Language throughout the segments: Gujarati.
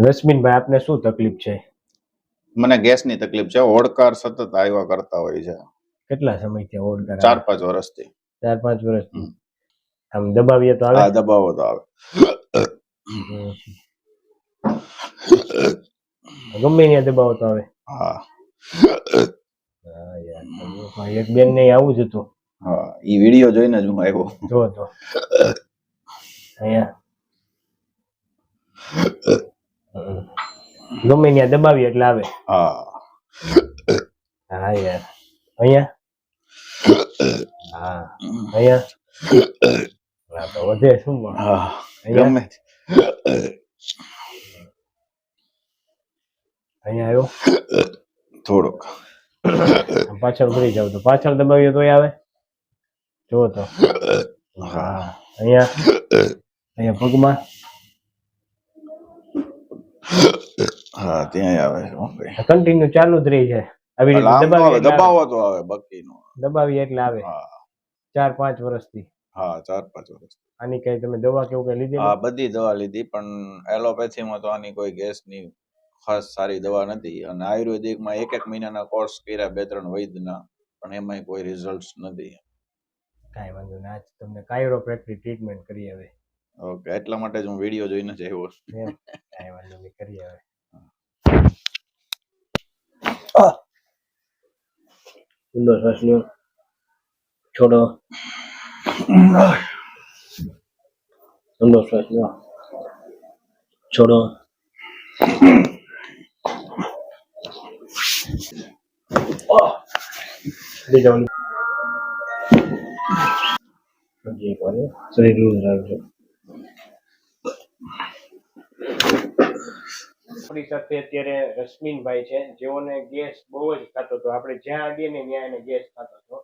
રશ્મિનભાઈ આપને શું તકલીફ છે? મને ગેસની તકલીફ છે. ઓડકાર સતત આવ્યા કરતા હોય છે. કેટલા સમયથી ઓડકાર? 4-5 વર્ષથી. 4-5 વર્ષથી. આમ દબાવીએ તો આવે? હા, દબાવો તો આવે. ગમે ત્યાં દબાવો તો આવે? હા. હા યાર, એક બેન ને આવું જ હતું. હા, ઈ વિડિયો જોઈને જ હું આવ્યો. જો અહીંયા ગમે ત્યાં દબાવીએ એટલે આવે. હા. હા યાર, અહીંયા હા, અહીંયા તો વધે શું? હા, ગમે અહીંયા આવ્યો થોડોક. પાછળ ફરી જાવ તો પાછળ દબાવીએ તોય આવે. જો તો હા, અહીંયા પગમાં હા, ત્યાં આવે. કન્ટિન્યુ ચાલુ જ રહી છે. આવી રીતે દબાવો તો આવે, બાકી નો દબાવીએ એટલે આવે. 4-5 વર્ષથી. હા, 4-5 વર્ષ. આની કઈ તમે દવા કેવું કઈ લીધી? હા, બધી દવા લીધી, પણ એલોપેથીમાં તો આની કોઈ ગેસની ખાસ સારી દવા નથી. અને આયુર્વેદિકમાં 1 મહિનાના કોર્સ કર્યા, 2-3 વૈદ્યના, પણ એમાંય કોઈ રિઝલ્ટ નથી. કાંઈ વાંધો નહીં, આજ તમને કાયરોપ્રેક્ટિક ટ્રીટમેન્ટ કરી હવે. ઓકે, એટલા માટે જ હું વિડીયો જોઈને જ આવ્યો. કાંઈ વાંધો નહીં, કરી હવે. ઊંડો શ્વાસ લ્યો, છોડો. ઊંડો શ્વાસ લ્યો, છોડો. શરીર લૂઝ રાખજો. આપણી સાથે અત્યારે રશ્મિનભાઈ છે, જેઓને ગેસ બહુ જ ખાતો હતો. આપણે જ્યાં આવીએ ને ત્યાં એને ગેસ ખાતો હતો.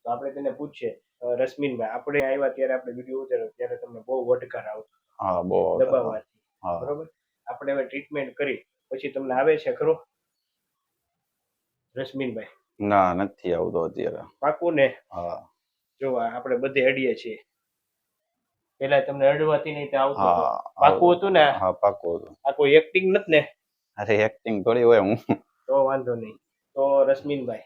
તો આપણે તેને પૂછીએ, રશ્મિનભાઈ, આપણે આવ્યા ત્યારે આપણે વિડીયો ઉતાર્યો ત્યારે તમને બહુ વટકાર આવતો. હા, બહુ દબાવવાથી. બરોબર. આપણે હવે ટ્રીટમેન્ટ કરી પછી તમને આવે છે ખરો રશ્મિનભાઈ? ના, નથી આવતો અત્યારે. પાકું ને? હા. જો આપણે બધે અડીએ છીએ. પેલા તમને અડવાથી નહીં આવતો? પાકું હતું ને? હા, પાકું હતું. આ કોઈ એક્ટિંગ નથી ને? અરે, એક્ટિંગ થોડી હોય. હું તો વાંધો નહીં. તો રશ્મિનભાઈ,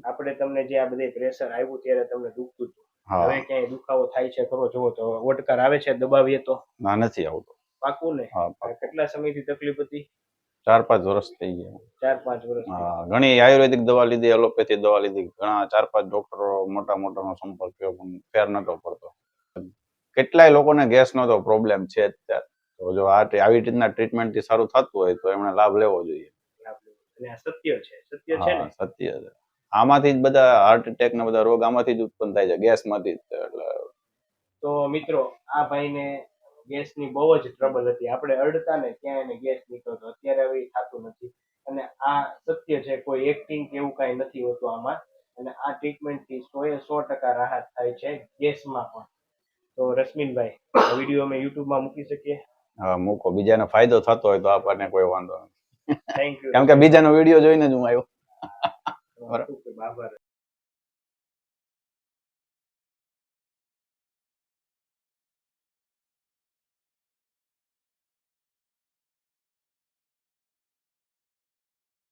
આપણે તમને જે આ બધે પ્રેશર આવ્યું ત્યારે તમને દુખતું હતું, હવે ક્યાંય દુખાવો થાય છે ખરો? જોવો તો ઓડકાર આવે છે દબાવીએ તો? ના, નથી આવતો. પાકું ને? કેટલા સમયથી તકલીફ હતી? 4-5 વર્ષ થઈ ગયા. 4-5 વર્ષ. હા, ઘણી આયુર્વેદિક દવા લીધી, એલોપેથી દવા લીધી, ઘણા 4-5 ડોક્ટરો મોટાનો સંપર્ક કર્યો, પણ ફેર નતો પડતો. કેટલાય લોકોને ગેસનો તો પ્રોબ્લેમ છે અત્યારે. તો જો આવી રીતના ટ્રીટમેન્ટથી સારું થતું હોય તો એમણે લાભ લેવો જોઈએ. સત્ય છે, સત્ય છે ને? સત્ય છે. આમાંથી જ બધા હાર્ટ એટેક ને બધા રોગ આમાંથી જ ઉત્પન્ન થાય છે, ગેસમાંથી જ. એટલે તો મિત્રો, આ ભાઈને ગેસની બહુ જ ટ્રબલ હતી. આપણે અડતા ને ત્યાં એને ગેસ નીકળતો. અત્યારે હવે થતું નથી. અને આ સત્ય છે, કોઈ એક્ટિંગ કે એવું કાંઈ નથી હોતું આમાં. અને આ ટ્રીટમેન્ટથી 100% રાહત થાય છે ગેસમાં પણ. તો રશ્મિનભાઈ, આ વિડીયો અમે યુટ્યુબમાં મૂકી શકીએ? હા, મૂકો. બીજાને ફાયદો થતો હોય તો આપણને કોઈ વાંધો નથી. Thank you. કેમ કે બીજાનો વિડીયો જોઈને જ હું આવ્યો. આભાર.